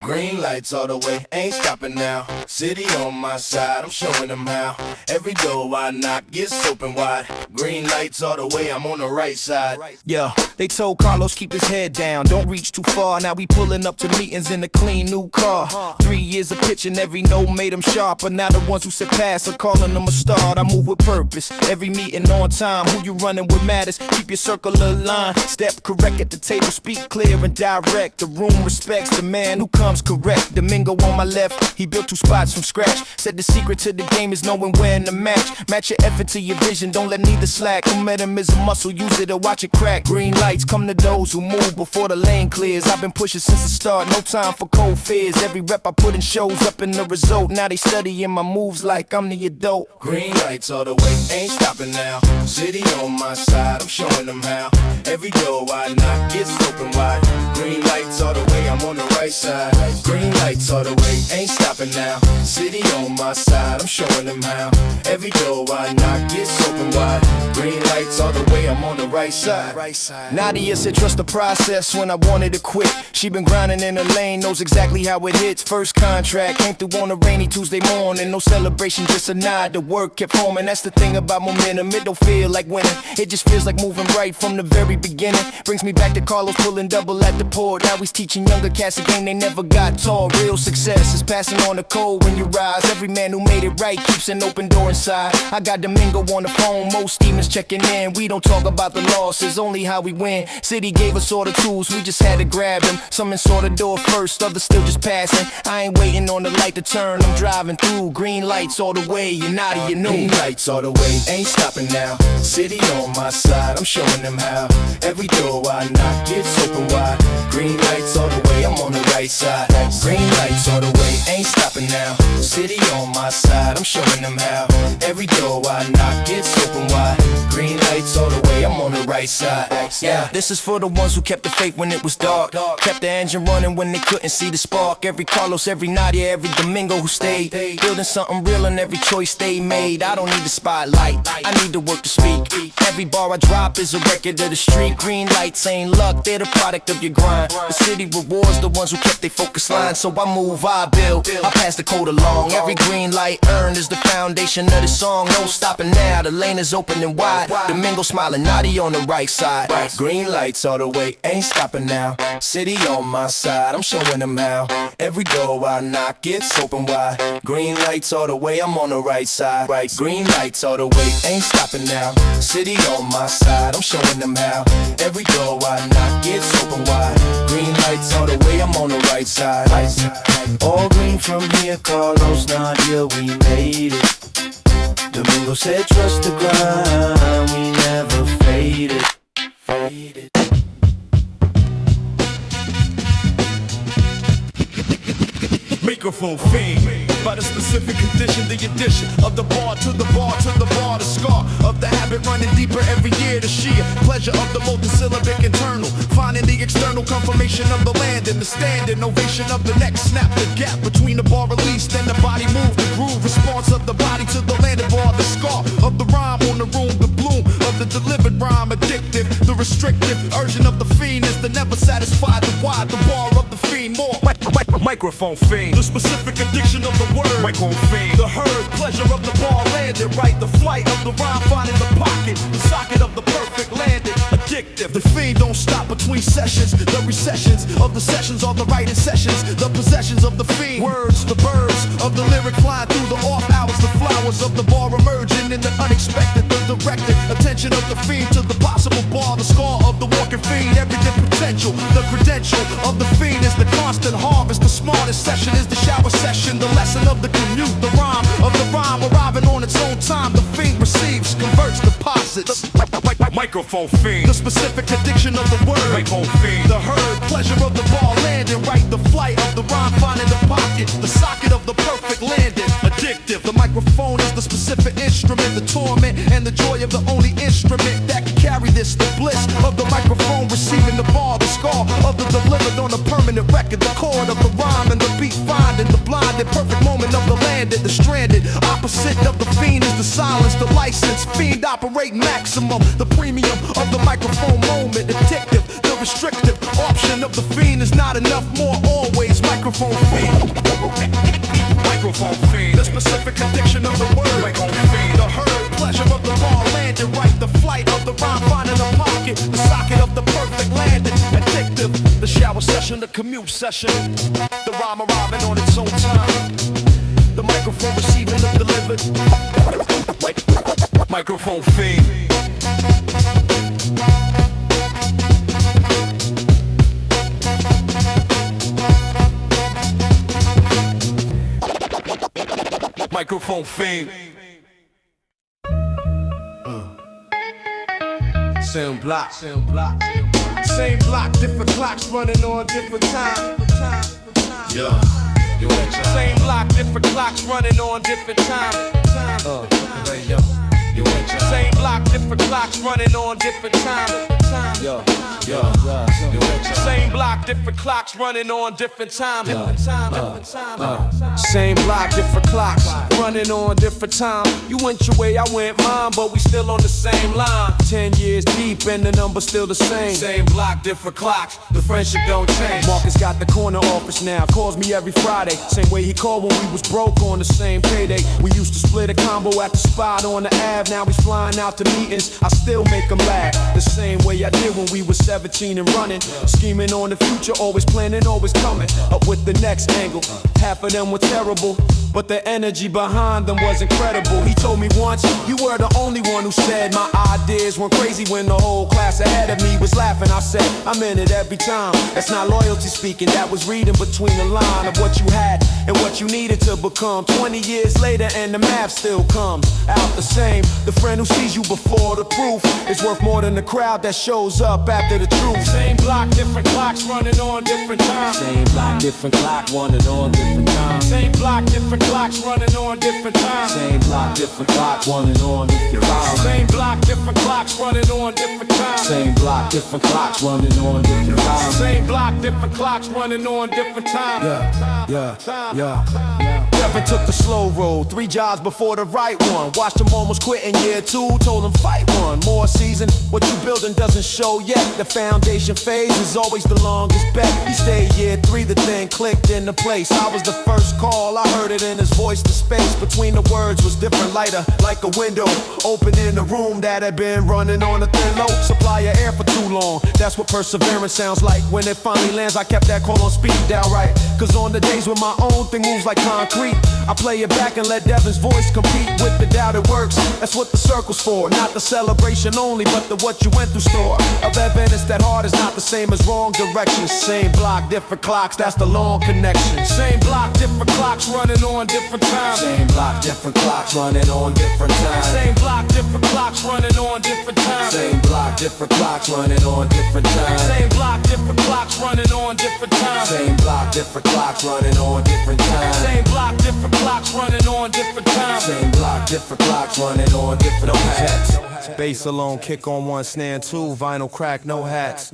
Green lights all the way, ain't stopping now. City on my side, I'm showing them how. Every door I knock gets open wide. Green lights all the way, I'm on the right side. Yeah, they told Carlos keep his head down, don't reach too far. Now we pulling up to meetings in a clean new car. 3 years of pitching, every note made him sharper. Now the ones who said pass are calling them a start. I move with purpose, every meeting on time. Who you running with matters, keep your circle aligned. Step correct at the table, speak clear and direct. The room respects the man who comes correct. Domingo on my left, he built 2 spots from scratch. Said the secret to the game is knowing when to match. Match your effort to your vision, don't let neither slack. Momentum is a muscle, use it or watch it crack. Green lights come to those who move before the lane clears. I've been pushing since the start, no time for cold fears. Every rep I put in shows up in the result. Now they studying my moves like I'm the adult. Green lights all the way, ain't stopping now. City on my side, I'm showing them how. Every door I knock gets open wide. Green lights all the way, I'm on the right right side. Green lights all the way, ain't stopping now. City on my side, I'm showing them how. Every door I knock gets open wide. Green lights all the way, I'm on the right side. Nadia said trust the process when I wanted to quit. She been grinding in her lane, knows exactly how it hits. First contract came through on a rainy Tuesday morning. No celebration, just a nod. The work kept forming. That's the thing about momentum. It don't feel like winning. It just feels like moving right from the very beginning. Brings me back to Carlos pulling double at the port. Now he's teaching younger cats a game they never got taught. Real success is passing on the code when you rise. Every man who made it right keeps an open door inside. I got Domingo on the phone, most demons checking in. We don't talk about the losses, only how we win. City gave us all the tools, we just had to grab them. Some saw the door first, others still just passing. I ain't waiting on the light to turn, I'm driving through. Green lights all the way, you naughty, you know. Green lights all the way, ain't stopping now. City on my side, I'm showing them how. Every door I knock gets open wide. Green lights all the way, I'm on the right side. Green lights all the way, ain't stopping now. City on my side, I'm showing them how. Every door I knock gets open wide. Green lights all the way, I'm on the right side. Yeah, this is for the ones who kept the faith when it was dark. Kept the engine running when they couldn't see the spark. Every Carlos, every Nadia, every Domingo who stayed. Building something real in every choice they made. I don't need the spotlight, I need the work to speak. Every bar I drop is a record of the street. Green lights ain't luck, they're the product of your grind. The city rewards the ones who kept their focus line. So I move, I build, I pass the code along. Every green light earned is the foundation of the song. No stopping now, the lane is open and wide. Domingo smiling, Nadia on the right side. Green lights all the way, ain't stopping now. City on my side, I'm showing them how. Every door I knock gets open wide. Green lights all the way, I'm on the right side. Green lights all the way, ain't stopping now. City on my side, I'm showing them how. Every door I knock gets open wide. Green lights all the way, I'm on the right side. All green from here, Carlos, Nadia, we made it. Domingo said trust the grind, we never faded. Microphone fiend. By the specific condition, the addition of the bar to the bar to the bar, the scar of the habit running deeper every year. The sheer pleasure of the multisyllabic internal, finding the external confirmation of the land and the standing ovation of the next snap. The gap between the bar released and the body move, the groove response of the body to the landed bar, the scar of the rhyme on the room, the bloom of the delivered rhyme, addictive, the restrictive urging of the fiend is the never satisfied, the wide, the bar of the fiend more. Microphone fiend. The specific addiction of the word, Microphone fiend. the herd pleasure of the bar landed right, the flight of the rhyme finding the pocket, the socket of the perfect landed, addictive. The fiend don't stop between sessions, the recessions of the sessions are the writing sessions, the possessions of the fiend, words, the birds of the lyric flying through the off hours, the flowers of the bar emerging in the unexpected, the directed attention of the fiend to the possible bar, the scar of the walking fiend, everything potential, the credential of the fiend is the constant harvest, the smartest session is the shower session, the lesson of the commute, the rhyme of the rhyme arriving on its own time, the fiend receives, converts, deposits. Microphone fiend. The specific addiction of the word, Microphone fiend. the herd pleasure of the ball landing right, the flight of the rhyme finding the pocket, the socket of the perfect landing, addictive. The microphone is the specific instrument, the torment and the joy of the only instrument that can carry this, the bliss of the microphone receiving the bar, the scar of the delivered on a permanent record, the chord of the rhyme and the beat finding the blinded perfect moment of the landed, the stranded opposite of the fiend is the silence, the license fiend operate maximum, the premium of the microphone moment, addictive, the restrictive option of the fiend is not enough more always. Microphone fiend. Microphone fiend. The specific addiction of the word, Microphone fiend. the herd pleasure of the bar landed right, the flight of the rhyme finding the pocket, the socket of the perfect landing, addictive, the shower session, the commute session, the rhyme arriving on its own time, the microphone receiving the delivered. Microphone fiend. Microphone fiend. Same block, same block, same block, different clocks running on different time. Yeah. Same block, different clocks running on different time. Same block, different clocks running on different time. time. Yo. Same block, different clocks, running on different time. Same block, different clocks, running on different time. You went your way, I went mine, but we still on the same line. 10 years deep and the number's still the same. Same block, different clocks, the friendship don't change. Marcus got the corner office now, calls me every Friday. Same way he called when we was broke on the same payday. We used to split a combo at the spot on the Ave. Now he's flying out to meetings, I still make him laugh. The same way I did when we was 17 and running. Scheming on the future, always planning, always coming up with the next angle. Half of them were terrible, but the energy behind them was incredible. He told me once, you were the only one who said my ideas went crazy when the whole class ahead of me was laughing. I said, I'm in it every time. That's not loyalty speaking, that was reading between the line of what you had and what you needed to become. 20 years later and the math still comes out the same. The friend who sees you before the proof is worth more than the crowd that shows up after the truth. Same block, different clocks, running on different times. Same block, different clock, running on different times. Same block, different clocks, running on different times. Same block, different clock, running on different times. Same block, different clocks, running on different times. Same block, different clocks, running on different times. Same block, different clocks, running on different times. Kevin took the slow road, 3 jobs before the right one. Watched him almost quit in year 2, told him fight one more season. What you building doesn't show yet. The foundation phase is always the longest bet. He stayed year 3, the thing clicked into place. I was the first call, I heard it in his voice. The space between the words was different, lighter, like a window open in a room that had been running on a thin low supply of air for too long. That's what perseverance sounds like. When it finally lands, I kept that call on speed down right. Cause on the days when my own thing moves like concrete, I play it back and let Devin's voice compete with the doubt it works. That's what the circle's for, not the celebration only, but the what you went through store of evidence that hard is not the same as wrong direction. Same block, different clocks, that's the long connection. Same block, different clocks, running on different times. Same block, different clocks, running on different times. Same block, different clocks, running on different times. Same block, different clocks, running on different times. Same block, different clocks, running on different times. Same block, different clocks, running on different times. Same block, different clocks, running on different times. Same block, different clocks, running on different times. Bass alone, kick on 1, snare 2, vinyl crack, no hats.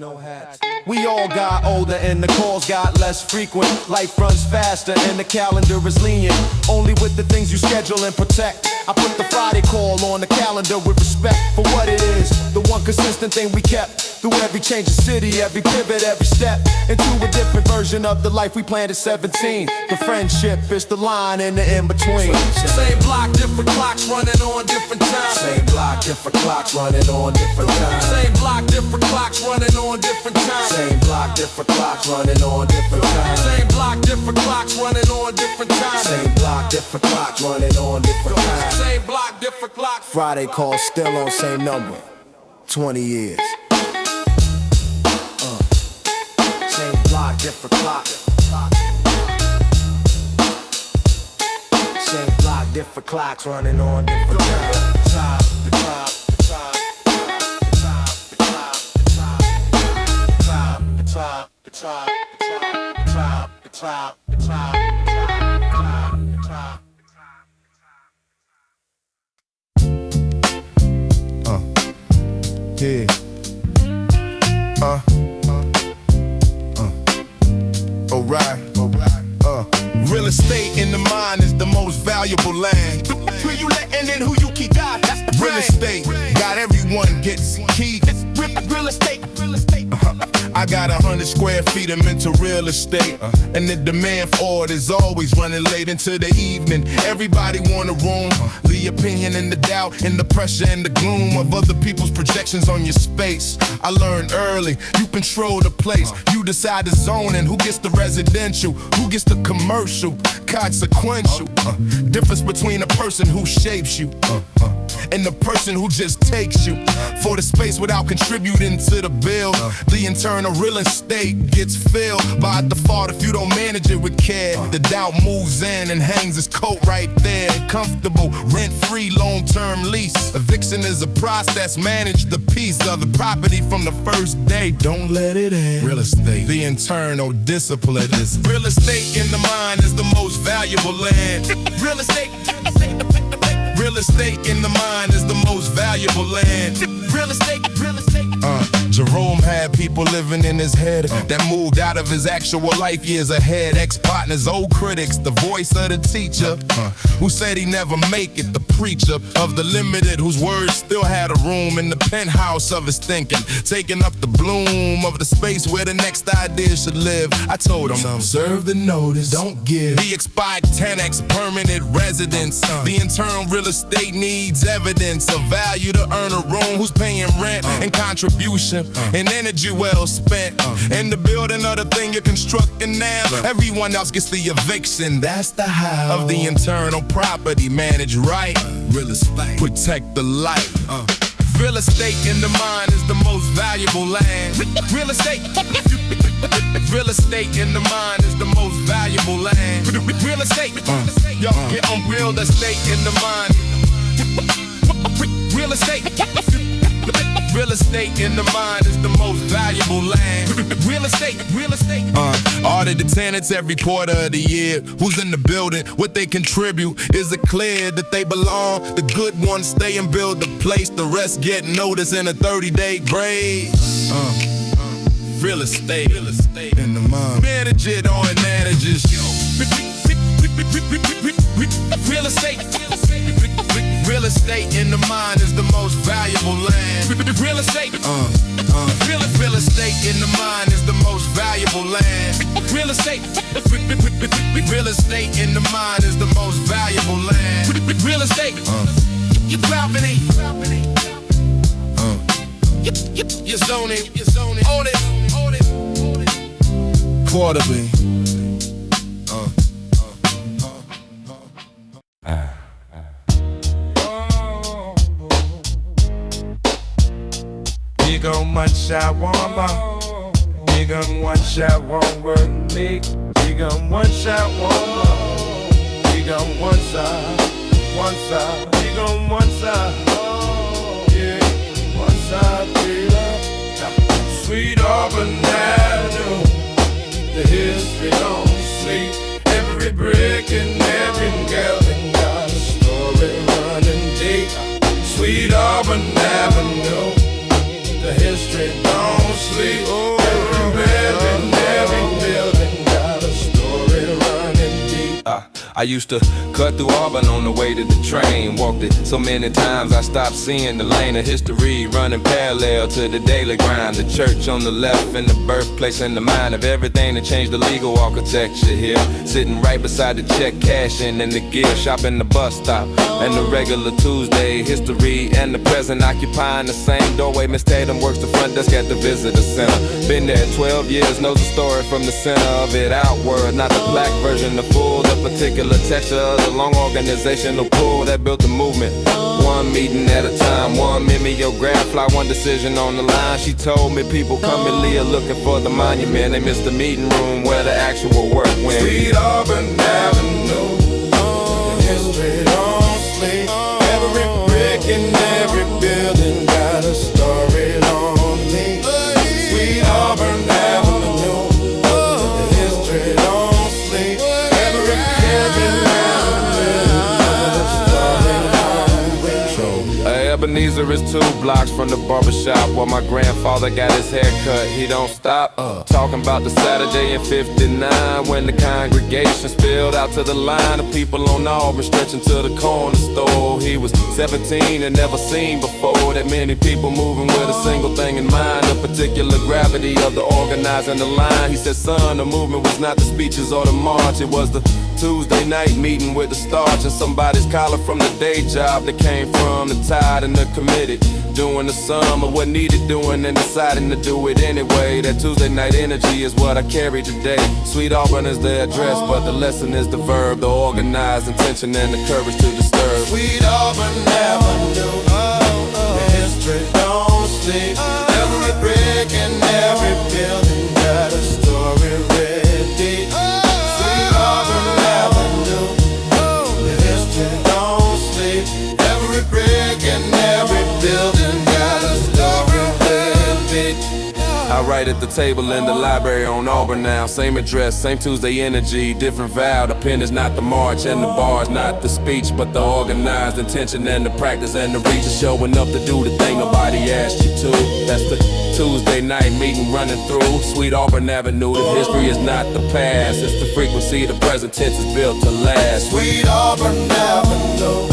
We all got older and the calls got less frequent. Life runs faster and the calendar is lenient. Only with the things you schedule and protect. I put the Friday call on the calendar with respect for what it is. The one consistent thing we kept through every change of city, every pivot, every step into a different version of the life we planned at 17. The friendship is the line in the in-between. Same block, different clocks, running on different times. Same block, different clocks, running on different times. Same block, different clocks, running on different times. Same block, different clocks, running on different times. Same block, different clocks, running on different times. Same block, different clocks, running on different times. Same block, different clocks. Friday call still on same number. 20 years. Same block, different clock. Same block, different clocks, running on different times. Yeah. Alright. Real estate in the mind is the most valuable land. Who you letting in, who you keep got, that's the real estate. Got everyone gets key. Real estate. I got 100 square feet of mental real estate, and the demand for it is always running late into the evening. Everybody want a room, the opinion and the doubt and the pressure and the gloom of other people's projections on your space. I learned early, you control the place. You decide the zoning, who gets the residential, who gets the commercial, consequential. Difference between a person who shapes you and the person who just takes you for the space without contributing to the bill. The internal real estate gets filled by default if you don't manage it with care. The doubt moves in and hangs his coat right there. Comfortable, rent-free, long-term lease. Eviction is a process, manage the piece of the property from the first day. Don't let it end. Real estate, the internal discipline is. Real estate in the mind is the most valuable land. Real estate Real estate in the mind is the most valuable land. Real estate, real estate. Jerome had people living in his head that moved out of his actual life years ahead. Ex-partners, old critics, the voice of the teacher who said he never make it. The preacher of the limited whose words still had a room in the penthouse of his thinking, taking up the bloom of the space where the next idea should live. I told him, observe the notice, don't give. The expired 10x permanent residence. The internal real estate needs evidence of value to earn a room. Who's paying rent and contribution and energy well spent in the building of the thing you're constructing now. Everyone else gets the eviction. That's the how of the internal property managed right. Real estate, protect the life. Real estate in the mind is the most valuable land. Real estate. Real estate in the mind is the most valuable land. Real estate. Yo, get on real estate in the mind. Real estate. Real estate in the mind is the most valuable land. Real estate, real estate. Audit the tenants every quarter of the year. Who's in the building, what they contribute. Is it clear that they belong? The good ones stay and build the place. The rest get notice in a 30-day grace. Real estate in the mind. Manage it on managers. Real estate. Real estate in the mind is the most valuable land. Real estate. Real estate in the mind is the most valuable land. Real estate. Real estate in the mind is the most valuable land. Real estate. Your property. Your zoning. Own it. Quarter beam. Big on one shot, one more. Big on one shot, one word me. Big on one shot, one more. Big on one side, one side. Big on one side, yeah, one side, big up. Sweet Auburn Avenue, the history don't sleep. Every brick and every building got a story running deep. Sweet Auburn Avenue, the history don't sleep. Every building, every building got a story running deep. I used to cut through Auburn on the way to the train. Walked it so many times I stopped seeing the lane of history running parallel to the daily grind. The church on the left and the birthplace and the mind of everything that changed the legal architecture here. Sitting right beside the check cashing and the gear shop and the bus stop. And the regular Tuesday history and the present occupying the same doorway. Miss Tatum works the front desk at the visitor center. Been there 12 years, knows the story from the center of it outward. Not the black version, the full, the particular texture of the long organizational pool that built the movement. One meeting at a time, one mimeograph, fly one decision on the line. She told me people come and leave looking for the monument. They missed the meeting room where the actual work went. Sweet Auburn Avenue, the history don't sleep. Every brick and every building got a story on me. Sweet Auburn Avenue, the history don't sleep. Every building Ebenezer is 2 blocks from the barbershop where my grandfather got his hair cut. He don't stop talking about the Saturday in '59 when the congregation spilled out to the line of people on Auburn stretching to the corner store. He was 17 and never seen before that many people moving with a single thing in mind, the particular gravity of the organizing the line. He said, son, the movement was not the speeches or the march, it was the Tuesday night meeting with the starch and somebody's collar from the day job that came from the tired and the committed. Doing the sum of what needed doing and deciding to do it anyway. That Tuesday night energy is what I carry today. Sweet Auburn is the address, but the lesson is the verb, the organized intention and the courage to disturb. Sweet Auburn Avenue, the history don't sleep. Every brick and every building got a story ready. Sweet Auburn Avenue, the history don't sleep. Every brick and every building got a story ready. I right at the table in the library on Auburn now. Same address, same Tuesday energy, different vow. The pen is not the march and the bar's not the speech, but the organized intention and the practice and the reach of showing up to do the thing nobody asked you to. That's the Tuesday night meeting running through Sweet Auburn Avenue. The history is not the past, it's the frequency. The present tense is built to last. Sweet Auburn Avenue,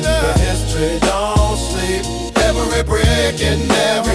the history don't sleep. Every brick and every